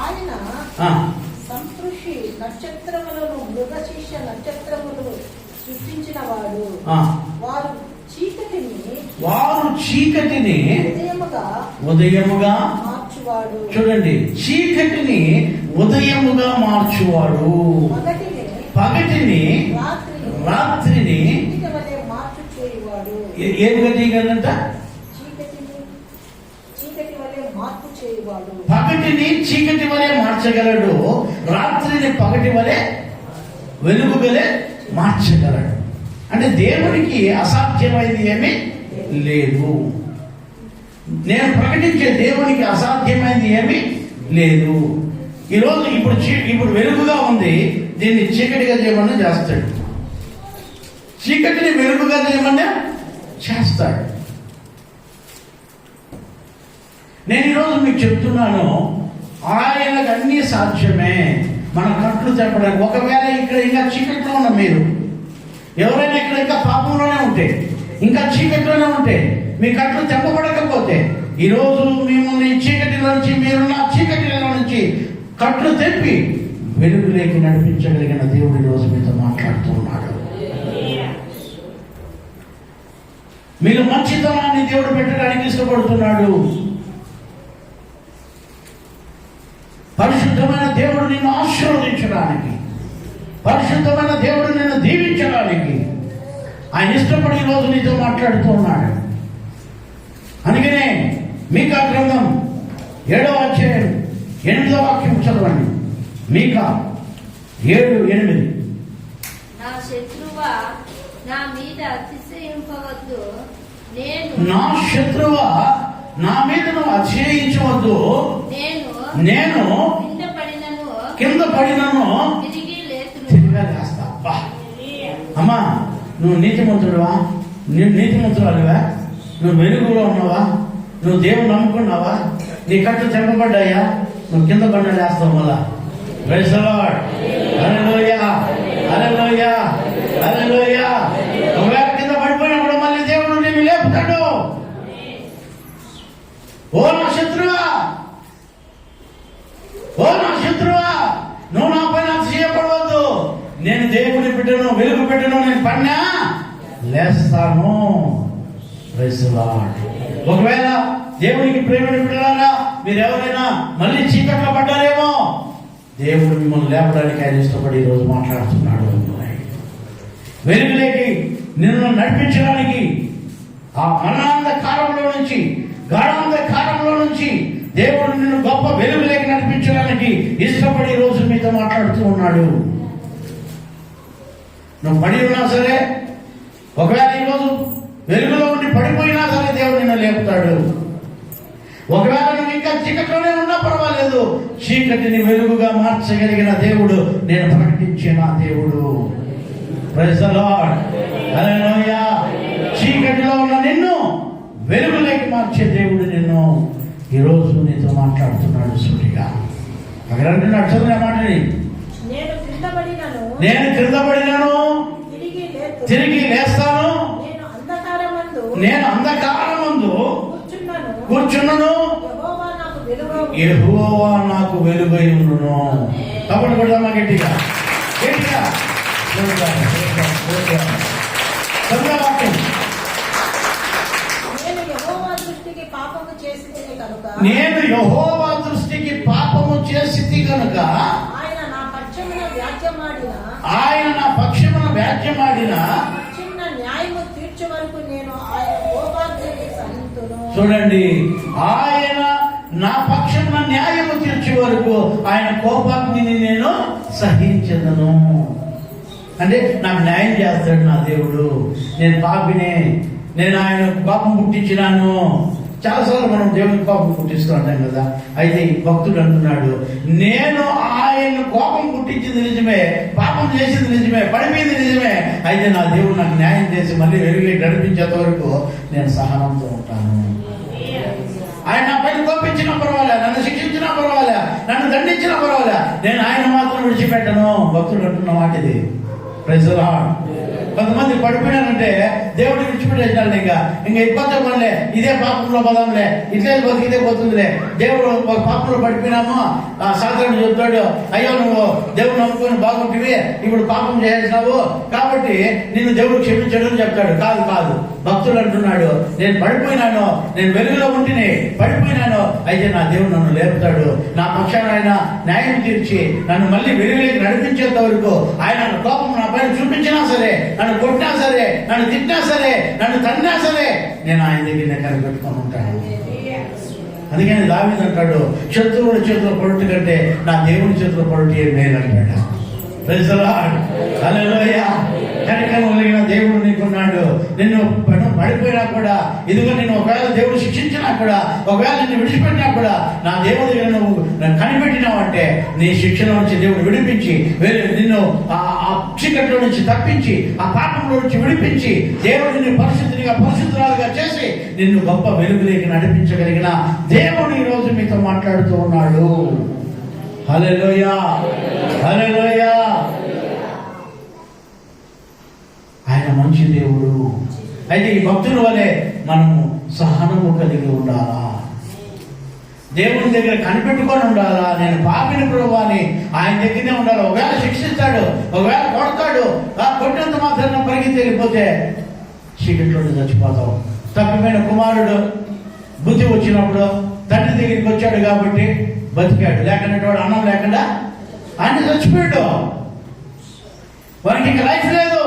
ఆయన ఆ, సంతృషి నక్షత్రములను మృగశీర్ష నక్షత్రములు సృష్టించిన వాడు. ఆ. వారు చీకటిని ఉదయముగా మార్చువాడు. చూడండి, చీకటిని ఉదయముగా మార్చువాడు, పగటిని రాత్రిని చీకటి వలె మార్చు చేయువాడు. ఏం గదిగలంట? చీకటి వలె మార్పు చేయువాడు. పగటిని చీకటి వలె మార్చగలడు, రాత్రిని పగటి వలె వెలుగు వలె మార్చగలడు. అంటే దేవునికి అసాధ్యమైనది ఏమీ లేదు. నేను ప్రకటించే దేవునికి అసాధ్యమైనది ఏమీ లేదు. ఈరోజు ఇప్పుడు వెలుగుగా ఉంది, దీన్ని చీకటిగా చేయమన్నా చేస్తాడు, చీకటిని వెలుగుగా చేయమన్నా చేస్తాడు. నేను ఈరోజు మీకు చెప్తున్నాను, ఆయనకు అన్నీ సాధ్యమే. మన కట్లు చెప్పడానికి. ఒకవేళ ఇక్కడ ఇంకా చీకట్లో ఉన్న మీరు ఎవరైనా ఇక్కడ ఇంకా పాపంలోనే ఉంటే, ఇంకా చీకట్లోనే ఉంటే, మీ కట్లు తెప్పబడకపోతే, ఈరోజు మిమ్మల్ని చీకటిలో నుంచి, మీరున్న చీకటిలో నుంచి కట్లు తెప్పి వెలుగులోకి నడిపించగలిగిన దేవుడు ఈరోజు మీతో మాట్లాడుతూ ఉన్నాడు. మీరు మంచితనాన్ని దేవుడు పెట్టడానికి ఇష్టపడుతున్నాడు. పరిశుద్ధమైన దేవుడు నిన్ను ఆశీర్వదించడానికి, పరిశుద్ధమైన దేవుడు నిన్ను దీవించడానికి ఆయన ఇష్టపడి ఈరోజు నీతో మాట్లాడుతూ ఉన్నాడు. అందుకనే మీకా గ్రంథం 7వ అధ్యాయం 8వ వాక్యం చదవండి. మీకా 7:8. నా శత్రువా నా మీద అతిశయింపవద్దు, నా శత్రువా నా మీద నువ్వు అతిశయించవద్దు, నేను కింద పడినను తిరిగా లేస్తా. అమ్మా, నువ్వు నీతిమంతుడువా? నువ్వు నీతిమంతురాలువా? నువ్వు వెలుగులో ఉన్నావా? నువ్వు దేవుని నమ్ముకున్నావా? నీ కట్లు తెంపబడ్డాయా? నువ్వు కింద పడిన లేస్తావు. మళ్ళా ప్రైజ్ ది లార్డ్. హల్లెలూయా, హల్లెలూయా, హల్లెలూయా. ఒకవేళ కింద పడిపోయినప్పుడు మళ్ళీ దేవుడు నిన్ను లేపుతాడు. ఓ నా శత్రువా, ఓ నా శత్రువా, నువ్వు నా పైన అతిశయపడవద్దు. నేను దేవుని బిడ్డను, వెలుగు బిడ్డను. నేను పడినా లేస్తాను. Praise the Lord. ఒకవేళ దేవునికి ప్రేమని బిడ్డలారా మీరు ఎవరైనా మళ్ళీ చీకట్లో పడ్డారేమో, దేవుడు మిమ్మల్ని లేపడానికి ఆయన ఇష్టపడి ఈరోజు మాట్లాడుతున్నాడు. వెలుగులోకి నిన్ను నడిపించడానికి, ఆ మరణాంధకారంలో నుంచి, గాఢాంధకారంలో నుంచి దేవుడు నిన్ను గొప్ప వెలుగులోకి నడిపించడానికి ఇష్టపడి ఈ రోజు మీతో మాట్లాడుతూ ఉన్నాడు. నువ్వు పడి ఉన్నా సరే, ఒకవేళ ఈరోజు వెలుగులో ఉండి పడిపోయినా సరే దేవుడు నిన్ను లేపుతాడు. ఒకవేళ నువ్వు ఇంకా చీకట్లోనే ఉన్నా పర్వాలేదు, చీకటిని వెలుగుగా మార్చగలిగిన దేవుడు, నేను ప్రకటించిన దేవుడు. Praise the Lord. హల్లెలూయా. చీకటిలో ఉన్న నిన్ను వెలుగులోకి మార్చే దేవుడు నిన్ను ఈరోజు నీతో మాట్లాడుతున్నాడు సూటిగా. అక్కడ అంటున్నాడు, చదువు మాటని, నేను క్రింద పడినను తిరిగి లేస్తాను, నేను అంధకారమందు కూర్చున్నను, యెహోవా నాకు వెలుగై ఉండును. తప్పని కొడదామా గట్టిగా, గట్టిగా నేను యెహోవా దృష్టికి పాపము చేసింది కనుక ఆయన నా పక్షమున వ్యాజ్యమాడిన న్యాయము తీర్చే వరకు నేను ఆయన కోపాగ్ని సహింతును. చూడండి, ఆయన నా పక్షమున న్యాయము తీర్చే వరకు ఆయన కోపాగ్నిని నేను సహించదను. అంటే నాకు న్యాయం చేస్తాడు నా దేవుడు. నేను పాపినే, నేను ఆయన కోపం పుట్టించినాను. చాలాసార్లు మనం దేవుని కోపం పుట్టిస్తూ ఉంటాం కదా. అయితే ఈ భక్తుడు అంటున్నాడు, నేను ఆయన కోపం పుట్టించింది నిజమే, పాపం పాపం చేసింది నిజమే, పడిపోయింది నిజమే. అయితే నా దేవుడు నాకు న్యాయం చేసి మళ్ళీ వెలుగులోకి నడిపించేంత వరకు నేను సహనంతో ఉంటాను. ఆయన నా పైన కోపించినా పర్వాలే, నన్ను శిక్షించినా పర్వాలే, నన్ను దండించినా పర్వాలే, నేను ఆయన మాత్రం విడిచిపెట్టను. భక్తుడు అంటున్న మాట ఇది. Praise the Lord. కొంతమంది పడిపోయినారంటే దేవుడు విడిచిపెట్టేసినాడు. ఇంకా ఇబ్బంది పడలే, ఇదే పాపంలో పదంలే, ఇట్లే బతికితే పోతుందిలే. దేవుడు ఒక పాపంలో పడిపోయినాము, సాధారణ చెప్తాడు, అయ్యో నువ్వు దేవుడు నమ్ముకొని బాగుంటివి, ఇప్పుడు పాపం చేసినావు కాబట్టి నిన్ను దేవుడు క్షమించడు అని చెప్తాడు. కాదు కాదు, భక్తుడు అంటున్నాడు, నేను పడిపోయినాను, నేను వెలుగులో ఉంటిని, పడిపోయినాను, అయితే నా దేవుడు నన్ను లేపుతాడు. నా పక్షాన ఆయన న్యాయం తీర్చి నన్ను మళ్ళీ వెలుగులోకి నడిపించేంత వరకు ఆయన కోపం నా పైన చూపించినా సరే, నన్ను కొట్టినా సరే, నన్ను తిట్టినా సరే, నన్ను తన్నినా సరే, నేను ఆయన దగ్గర కనిపెట్టుకొని ఉంటాను. అందుకని దావీదు అంటాడు, శత్రువుల చేతిలో పడుట కంటే నా దేవుని చేతిలో పడుటే మేలు అంటాడు. Praise the Lord. హల్లెలూయా. కనికరం కలిగిన దేవుడు నీకున్నాడు. నిన్ను పడిపోయినా కూడా, ఇదిగో నిన్ను ఒకవేళ దేవుడు శిక్షించినా కూడా, ఒకవేళ నిన్ను విడిచిపెట్టినా కూడా, నా దేవుడి దగ్గర నువ్వు కనిపెట్టినావంటే నీ శిక్షణ నుంచి దేవుడు విడిపించి నిన్ను ఆ చీకట్లో నుంచి తప్పించి, ఆ పాపంలో నుంచి విడిపించి, దేవుడు నిన్ను పరిశుద్ధురాలుగా చేసి నిన్ను గొప్ప వెలుగులోకి నడిపించగలిగిన దేవుడు ఈ రోజు మీతో మాట్లాడుతూ ఉన్నాడు. హల్లెలూయా, హల్లెలూయా. ఆయన మంచి దేవుడు. అయితే ఈ భక్తుల వలె మనము సహనము కలిగి ఉండాలా, దేవుని దగ్గర కనిపెట్టుకొని ఉండాలా. నేను పాపిని ప్రభువా అని ఆయన దగ్గరనే ఉండాలి. ఒకవేళ శిక్షిస్తాడు, ఒకవేళ కొడతాడు, కొట్టినంత మాత్రం పరిగెత్తి వెళ్ళిపోతే చీకట్లో చచ్చిపోతావు. తప్పిపోయిన కుమారుడు బుద్ధి వచ్చినప్పుడు తండ్రి దగ్గరికి వచ్చాడు కాబట్టి బతికాడు, లేకుండా వాడు అన్నం లేకుండా ఆయన చచ్చిపోయాడు. వానికి ఇంకా లైఫ్ లేదు.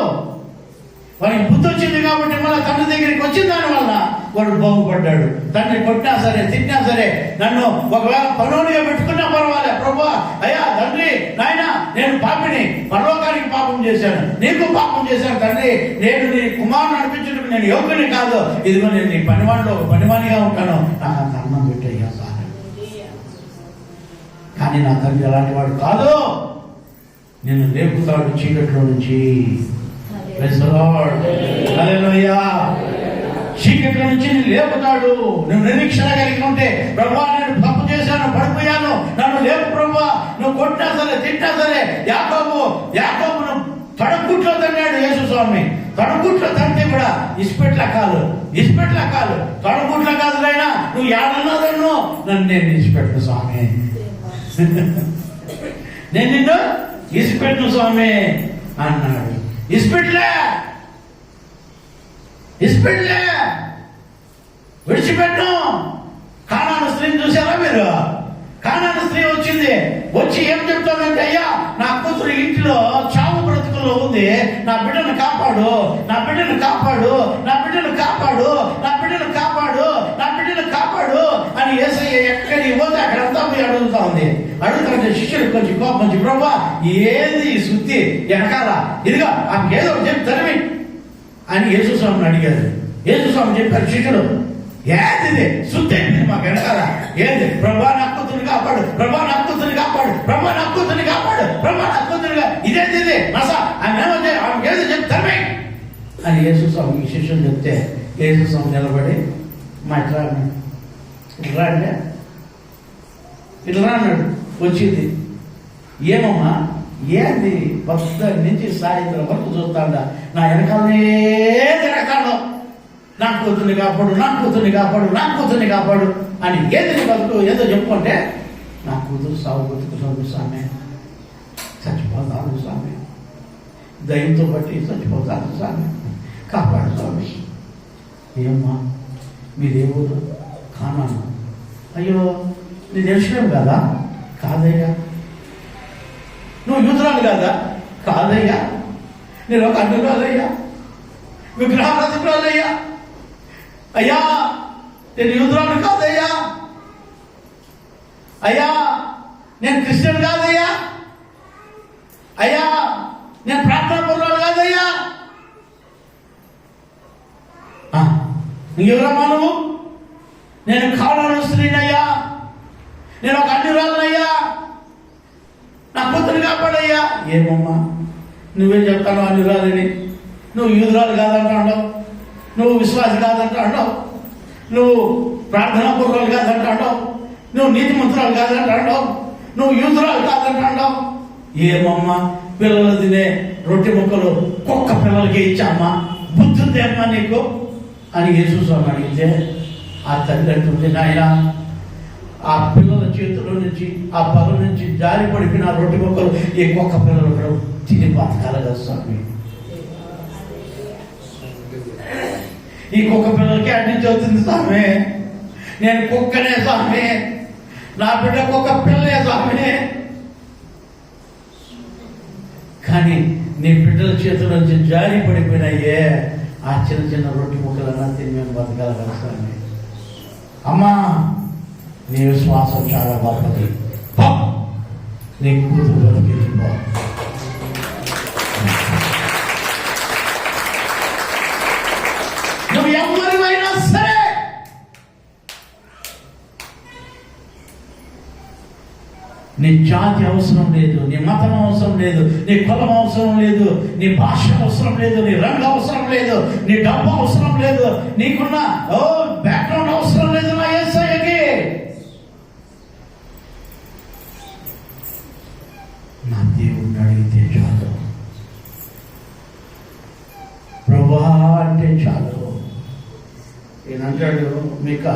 వానికి బుద్ధి వచ్చింది కాబట్టి మళ్ళీ తండ్రి దగ్గరికి వచ్చిన దాని వల్ల వాడు బాగుపడ్డాడు. తండ్రి కొట్టినా సరే, తిట్టినా సరే, నన్ను ఒకవేళ పనులుగా పెట్టుకున్నా పర్వాలే, ప్రభువా అయ్యా తండ్రి నాయన నేను పాపిని, పరలోకానికి పాపం చేశాను, నీకు పాపం చేశాను తండ్రి, నేను నీ కుమారుని నడిపించడానికి నేను యోగ్యుని కాదు, ఇదిగో నేను నీ పనివాడిలో ఒక పనివానిగా ఉంటాను, నాకు అంత అన్నం పెట్టయ్యా సార్. కానీ నా తండ్రి అలాంటి వాడు కాదు, నేను లేపుతాడు చీకట్లో నుంచి. చీకట్లో నుంచి నేను లేపుతాడు. నువ్వు నిరీక్షణ కలిగి ఉంటే, ప్రభువా నేను తప్పు చేశాను, పడిపోయాను, నన్ను లేపు ప్రభువా, నువ్వు కొట్టినా సరే, తిట్టినా సరే. యాకోబును తడగుట్లో తన్నాడు యేసు స్వామి. తడగుట్లో తంటే కూడా ఇస్పెట్ల కాదు, తడగుట్ల కాదు అయినా నువ్వు ఏడన్నదన్ను నన్ను నేను ఇసిపెట్టు స్వామి, నేను నిన్ను ఇసిపెట్టు స్వామి అన్నాడు. ఇసిపెట్లే విడిచిపెట్టు. కానాను స్త్రీని చూసారా మీరు? కానాను స్త్రీ వచ్చి ఏం చెప్తానంటే, అయ్యా నా కూతురు ఇంటిలో చావు బ్రతుకుల్లో ఉంది, నా బిడ్డను కాపాడు, నా బిడ్డను కాపాడు, నా బిడ్డను కాపాడు, నా బిడ్డను కాపాడు, నా బిడ్డను కాపాడు అని యేసయ్య ఎక్కడికి పోతే అక్కడంతా పోయి అడుగుతా ఉంది. అడుగుతుంటే శిష్యుడు కొంచెం కోపం వచ్చి, ప్రభువా ఏది శుద్ధి వెనకాల, ఇదిగా ఆమెకేదో చెప్పి తరిమి అని యేసుస్వామిని అడిగారు. యేసుస్వామి చెప్పారు, శిష్యుడు ఏది శుద్ధి అయిపోయింది మాకు వెనకాల, ఏది ప్రభా నా కూతురిని కాపాడు, ప్రభా నా కూతురిని కాపాడు, ప్రభా నా కూతురిని కాపాడు, ప్రభా నా కూతురిగా ఇదేది మసా ఆమె ఏదో చెప్పి తరిమి అని యేసుస్వామి శిష్యుడు చెప్తే, యేసుస్వామి నిలబడి మా ఇట్లా అన్నాడు. వచ్చింది, ఏమమ్మా ఏంది పొద్దున్న నుంచి సాయంత్రం వరకు చూస్తాడా, నా వెనకాలనే తిరగతాడు, నా కూతుర్ని కాపాడు, నా కూతుర్ని కాపాడు, నా కూతుర్ని కాపాడు అని ఏది బతుకు ఏదో చెప్పుకుంటే, నా కూతురు సాగు బతుకుతాడు స్వామి, చచ్చిపోతాడు స్వామి, దయ్యంతో బట్టి చచ్చిపోతాడు స్వామి, కాపాడు స్వామి. ఏమ్మా మీరేమూరు? కానాను. అయ్యో నీ తెలిసినావు కదా? కాదయ్యా. నువ్వు యూతురాలు కాదా? కాదయ్యా. నేను ఒక అడ్డురాలయ్యా, విగ్రహారాధికురాలయ్యా. అయ్యా నేను యూతురాలు కాదయ్యా, అయ్యా నేను క్రిస్టియన్ కాదయ్యా, అయ్యా నేను ప్రార్థనా పరురాలు కాదయ్యా. నీకెవరమ్మా నువ్వు? నేను కానాను స్త్రీనయ్యా, నేను ఒక అన్యురాలనయ్యా, నా కూతురు కాపాడయ్యా. ఏమమ్మా నువ్వేం చెప్తాను అనురాలని, నువ్వు యూదురాలు కాదంటావు, నువ్వు విశ్వాసి కాదంటావు, నువ్వు ప్రార్థనా పూర్వాలు కాదంటావు, నువ్వు నీతిమంతురాలు కాదంటావు, నువ్వు యూదురాలు కాదంటావు. ఏమమ్మా పిల్లలు తినే రొట్టె ముక్కలు కుక్క పిల్లలకి ఇచ్చామ్మా, బుద్ధుంది అమ్మా నీకు అని యేసుస్వామి అడిగితే ఆ తల్లి అంటుంది, నాయన ఆ పిల్లల చేతిలో నుంచి ఆ పగ నుంచి జారి పడిపోయిన రొట్టె ముక్కలు ఈ కుక్క పిల్లలు కూడా తిని బతకాలి కదా స్వామి. ఈ కుక్క పిల్లలకి అడ్డించి అవుతుంది స్వామి, నేను కుక్కనే స్వామి, నా బిడ్డ కుక్క పిల్లలే స్వామి. కానీ నీ బిడ్డల చేతుల నుంచి జారి పడిపోయినాయే ఆ చిన్న చిన్న రొట్టె ముక్కలన్నా తిని మేము బతకాలి కదా స్వామి. అమ్మా నీ విశ్వాసం చాలా గొప్పది, నీ కూతురు బతికించుకో. నువ్వు ఎవరివైనా సరే నీ జాతి అవసరం లేదు, నీ మతం అవసరం లేదు, నీ కులం అవసరం లేదు, నీ భాష అవసరం లేదు, నీ రంగు అవసరం లేదు, నీ డబ్బు అవసరం లేదు, నీకున్న బ్యాక్గ్రౌండ్ అవసరం లేదు. నా యేసయ్యకి నా దేవుడిని అడిగితే చాలు, ప్రభా అంటే చాలు. ఈయనంటాడు, మీకు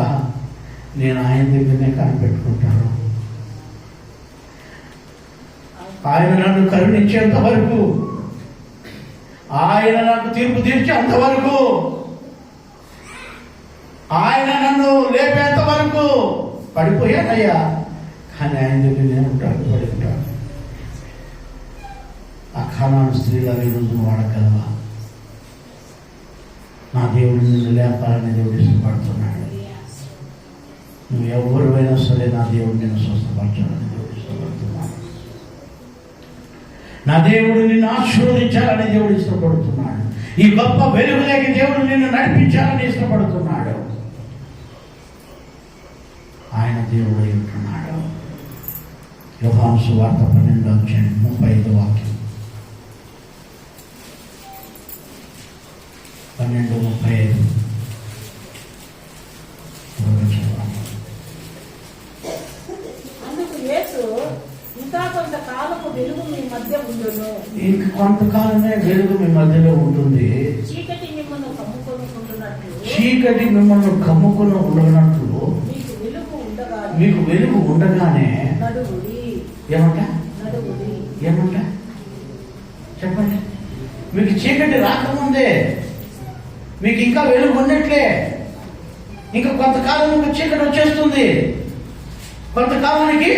నేను ఆయన దగ్గరనే కనిపెట్టుకుంటాను, ఆయన నన్ను కరుణించేంత వరకు, ఆయన నాకు తీర్పు తీర్చేంత వరకు, ఆయన నన్ను లేపేంత వరకు పడిపోయానయ్యా, కానీ ఆయన దగ్గర నేను ఉంటాను, పడి ఉంటాను. ఆ ఖానాను స్త్రీల ఈరోజు వాడగలవా? నా దేవుడు నిన్ను లేపాలని దేవుడు ఇష్టపడుతున్నాడు. నువ్వు ఎవరివైనా సరే నా దేవుడు నిన్ను స్వస్థపరచాలని దేవుడు ఇష్టపడుతున్నాడు. నా దేవుడు నిన్ను ఆశీర్వదించాలని దేవుడు ఇష్టపడుతున్నాడు. ఈ గొప్ప వెలుగులోకి దేవుడు నిన్ను నడిపించాలని ఇష్టపడుతున్నాడు. ఆయన దేవుడు ఉంటున్నాడు. యోహాను సువార్త 12:35 వాక్యం. 12:35 అందుకు యేసు, ఇంకా కొంతకాలము వెలుగు మీ మధ్య ఉండును. ఇంక కొంతకాలమే వెలుగు మీ మధ్యలో ఉంటుంది. చీకటి మిమ్మల్ని కమ్ముకొనుకుంటున్నట్లు, చీకటి మిమ్మల్ని కమ్ముకుని ఉండనట్లు మీకు వెలుగు ఉండగానే నడువుడి. ఏమంట నడువుడి. ఏమంట చెప్పండి. మీకు చీకటి రాకముందే మీకు ఇంకా వెలుగు ఉన్నట్లే. ఇంకా కొంతకాలం చీకటి వచ్చేస్తుంది. కొంతకాలానికి